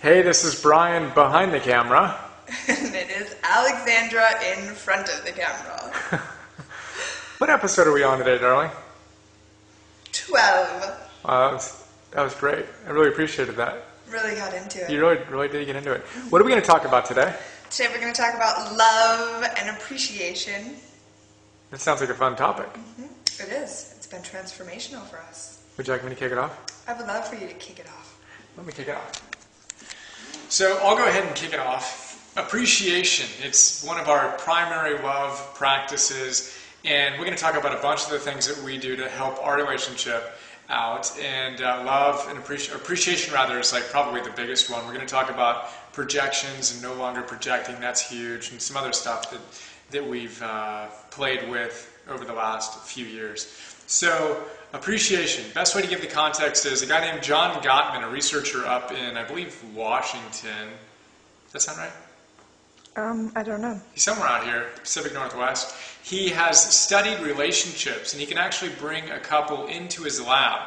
Hey, this is Brian behind the camera. And it is Alexandra in front of the camera. What episode are we on today, darling? 12. That was great. I really appreciated that. Really got into it. You really did get into it. What are we going to talk about today? Today we're going to talk about love and appreciation. That sounds like a fun topic. It is. It's been transformational for us. Would you like me to kick it off? I would love for you to kick it off. Let me kick it off. So I'll go ahead and kick it off. Appreciation. It's one of our primary love practices, and we're going to talk about a bunch of the things that we do to help our relationship out. And love and appreciation rather is like probably the biggest one. We're going to talk about projections and no longer projecting. That's huge, and some other stuff that we've played with over the last few years. So appreciation. Best way to give the context is a guy named John Gottman, a researcher up in, I believe, Washington. Does that sound right? I don't know. He's somewhere out here, Pacific Northwest. He has studied relationships, and he can actually bring a couple into his lab.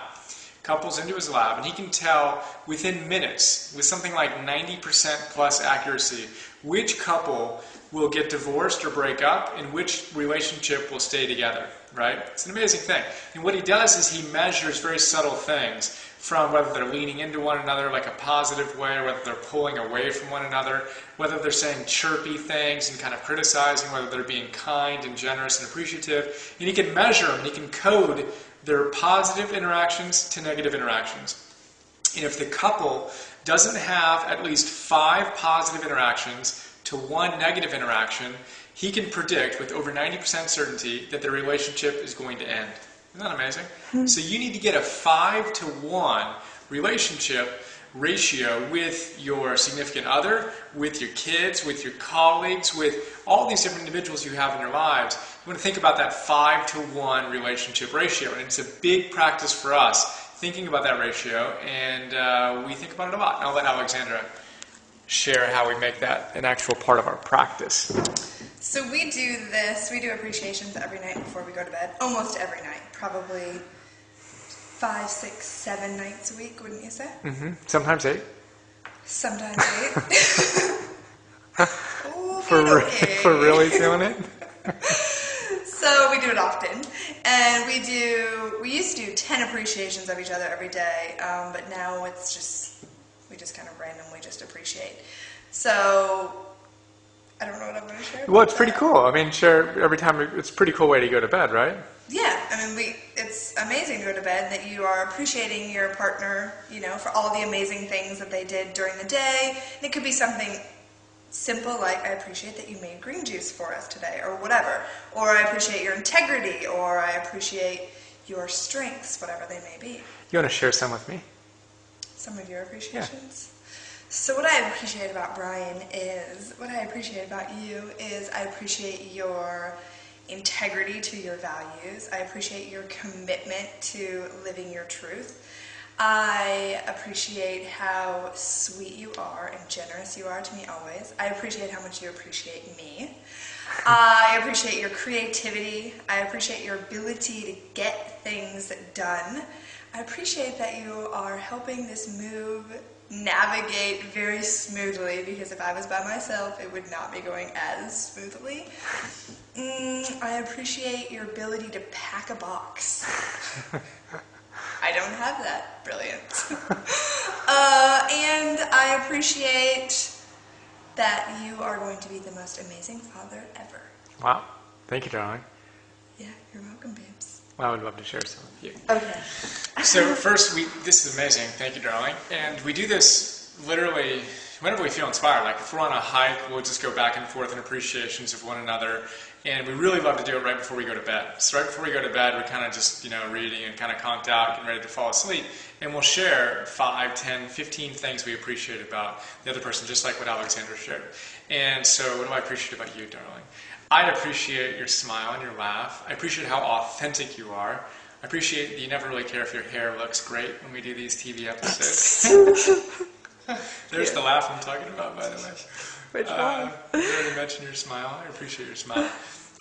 Couples into his lab, and he can tell within minutes, with something like 90% plus accuracy, which couple will get divorced or break up, and which relationship will stay together, right? It's an amazing thing. And what he does is he measures very subtle things, from whether they're leaning into one another like a positive way, whether they're pulling away from one another, whether they're saying chirpy things and kind of criticizing, whether they're being kind and generous and appreciative. And he can measure them, and he can code their positive interactions to negative interactions. And if the couple doesn't have at least 5 positive interactions to 1 negative interaction, he can predict with over 90% certainty that their relationship is going to end. Isn't that amazing? So you need to get a 5-to-1 relationship ratio with your significant other, with your kids, with your colleagues, with all these different individuals you have in your lives. You want to think about that 5-to-1 relationship ratio, and it's a big practice for us thinking about that ratio, and we think about it a lot. And I'll let Alexandra share how we make that an actual part of our practice. So we do appreciations every night before we go to bed. Almost every night. Probably 5, 6, 7 nights a week, wouldn't you say? Sometimes 8. Sometimes 8. Ooh, For really doing it? So we do it often. And we used to do 10 appreciations of each other every day, but now we just kind of randomly just appreciate. So I don't know what I'm going to share. Well, it's pretty cool. I mean, share every time. It's a pretty cool way to go to bed, right? Yeah, I mean, it's amazing to go to bed that you are appreciating your partner, for all the amazing things that they did during the day. And it could be something simple like, I appreciate that you made green juice for us today, or whatever. Or I appreciate your integrity, or I appreciate your strengths, whatever they may be. You want to share some with me? Some of your appreciations? Yeah. So what I appreciate about Brian is, what I appreciate about you is I appreciate your integrity to your values. I appreciate your commitment to living your truth. I appreciate how sweet you are and generous you are to me always. I appreciate how much you appreciate me. I appreciate your creativity. I appreciate your ability to get things done. I appreciate that you are helping this move navigate very smoothly, because if I was by myself, it would not be going as smoothly. I appreciate your ability to pack a box. I don't have that. Brilliant. And I appreciate that you are going to be the most amazing father ever. Wow. Thank you, darling. Yeah, you're welcome, babes. I would love to share some with you. Okay. So first, this is amazing. Thank you, darling. And we do this literally whenever we feel inspired. Like if we're on a hike, we'll just go back and forth in appreciations of one another. And we really love to do it right before we go to bed. So right before we go to bed, we're kind of just, reading and kind of conked out, getting ready to fall asleep. And we'll share 5, 10, 15 things we appreciate about the other person, just like what Alexandra shared. And so what do I appreciate about you, darling? I appreciate your smile and your laugh. I appreciate how authentic you are. I appreciate that you never really care if your hair looks great when we do these TV episodes. There's the laugh I'm talking about, by the way. Which one? You already mentioned your smile. I appreciate your smile.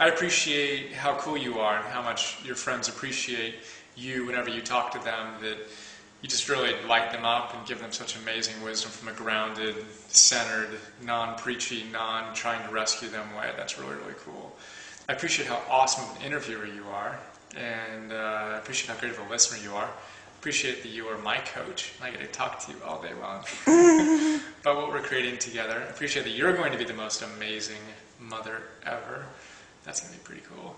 I appreciate how cool you are and how much your friends appreciate you whenever you talk to them, that you just really light them up and give them such amazing wisdom from a grounded, centered, non-preachy, non-trying to rescue them way. That's really, really cool. I appreciate how awesome of an interviewer you are, and I appreciate how great of a listener you are. Appreciate that you are my coach. I get to talk to you all day long about what we're creating together. I appreciate that you're going to be the most amazing mother ever. That's going to be pretty cool.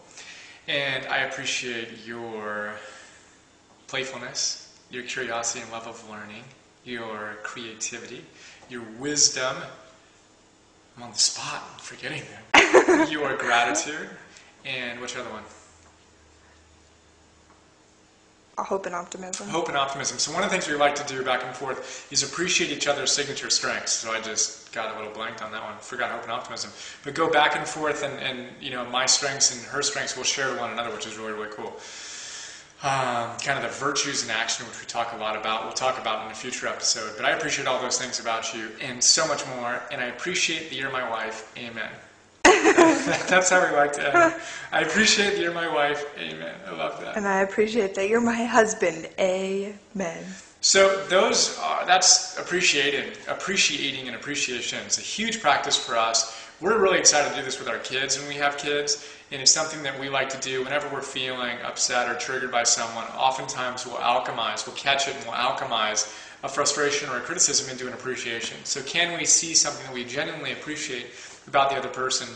And I appreciate your playfulness, your curiosity and love of learning, your creativity, your wisdom. I'm on the spot, I'm forgetting them. Your gratitude, and what's your other one? Hope and optimism. Hope and optimism. So one of the things we like to do back and forth is appreciate each other's signature strengths. So I just got a little blanked on that one. Forgot hope and optimism. But go back and forth, and you know, my strengths and her strengths will share with one another, which is really, really cool. Kind of the virtues in action, which we talk a lot about. We'll talk about in a future episode. But I appreciate all those things about you and so much more. And I appreciate that you're my wife. Amen. That's how we like to end. I appreciate that you're my wife. Amen. I love that. And I appreciate that you're my husband. Amen. So that's appreciating and appreciation. It's a huge practice for us. We're really excited to do this with our kids when we have kids, and it's something that we like to do whenever we're feeling upset or triggered by someone. Oftentimes we'll catch it and we'll alchemize a frustration or a criticism into an appreciation. So can we see something that we genuinely appreciate about the other person?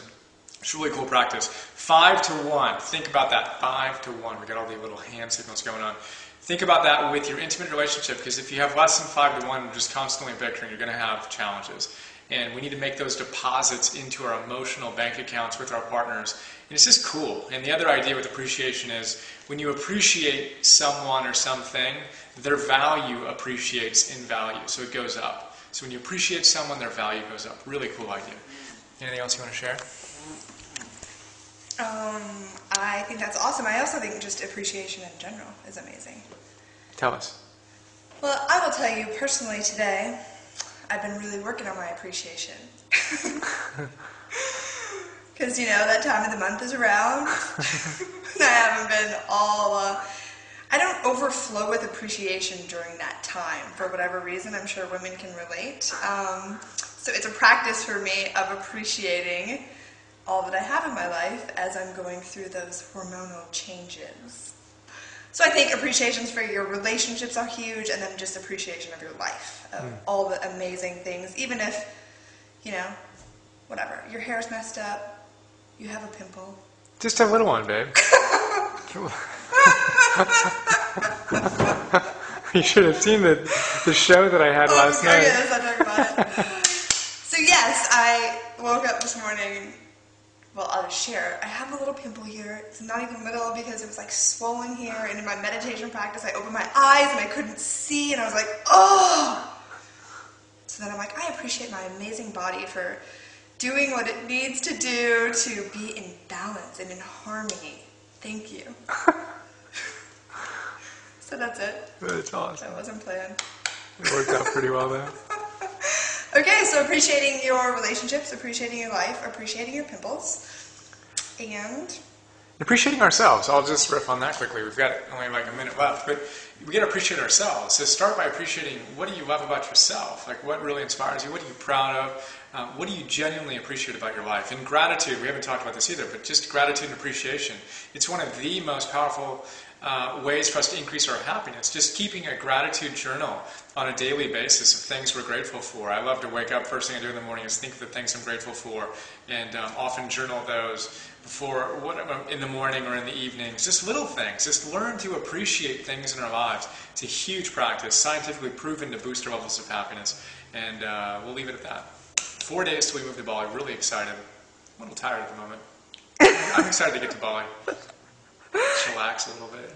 It's a really cool practice. 5 to 1. Think about that. 5 to 1. We got all the little hand signals going on. Think about that with your intimate relationship, because if you have less than 5 to 1, just constantly bickering, you're going to have challenges. And we need to make those deposits into our emotional bank accounts with our partners. And it's just cool. And the other idea with appreciation is when you appreciate someone or something, their value appreciates in value. So it goes up. So when you appreciate someone, their value goes up. Really cool idea. Anything else you want to share? I think that's awesome. I also think just appreciation in general is amazing. Tell us. Well, I will tell you personally today, I've been really working on my appreciation. Because, you know, that time of the month is around. And I haven't been all... I don't overflow with appreciation during that time for whatever reason. I'm sure women can relate. So it's a practice for me of appreciating all that I have in my life as I'm going through those hormonal changes. So I think appreciations for your relationships are huge, and then just appreciation of your life, of all the amazing things, even if, you know, whatever, your hair's messed up, you have a pimple. Just a little one, babe. You should have seen the show that I had last night. Yes, I talked about it. So yes, I woke up this morning. Well, I'll just share. I have a little pimple here. It's not even little because it was like swollen here. And in my meditation practice, I opened my eyes and I couldn't see. And I was like, oh! So then I'm like, I appreciate my amazing body for doing what it needs to do to be in balance and in harmony. Thank you. So that's it. That's awesome. That wasn't planned. It worked out pretty well, though. Okay, so appreciating your relationships, appreciating your life, appreciating your pimples, and... appreciating ourselves. I'll just riff on that quickly. We've got only like a minute left, but we got to appreciate ourselves. So start by appreciating what do you love about yourself? Like what really inspires you? What are you proud of? What do you genuinely appreciate about your life? And gratitude, we haven't talked about this either, but just gratitude and appreciation. It's one of the most powerful ways for us to increase our happiness. Just keeping a gratitude journal on a daily basis of things we're grateful for. I love to wake up, first thing I do in the morning is think of the things I'm grateful for, and often journal those before, in the morning or in the evenings. Just little things. Just learn to appreciate things in our lives. It's a huge practice, scientifically proven to boost our levels of happiness, and we'll leave it at that. 4 days till we move to Bali. Really excited. I'm a little tired at the moment. I'm excited to get to Bali. Just relax a little bit.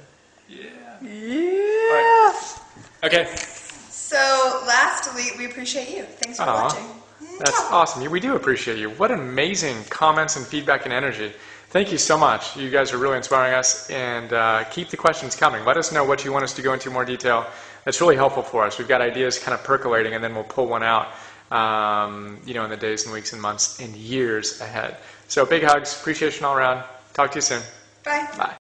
Yeah. Yeah. All right. Okay. So, lastly, we appreciate you. Thanks for watching. That's awesome. We do appreciate you. What amazing comments and feedback and energy. Thank you so much. You guys are really inspiring us, and keep the questions coming. Let us know what you want us to go into more detail. That's really helpful for us. We've got ideas kind of percolating, and then we'll pull one out, in the days and weeks and months and years ahead. So big hugs, appreciation all around. Talk to you soon. Bye. Bye.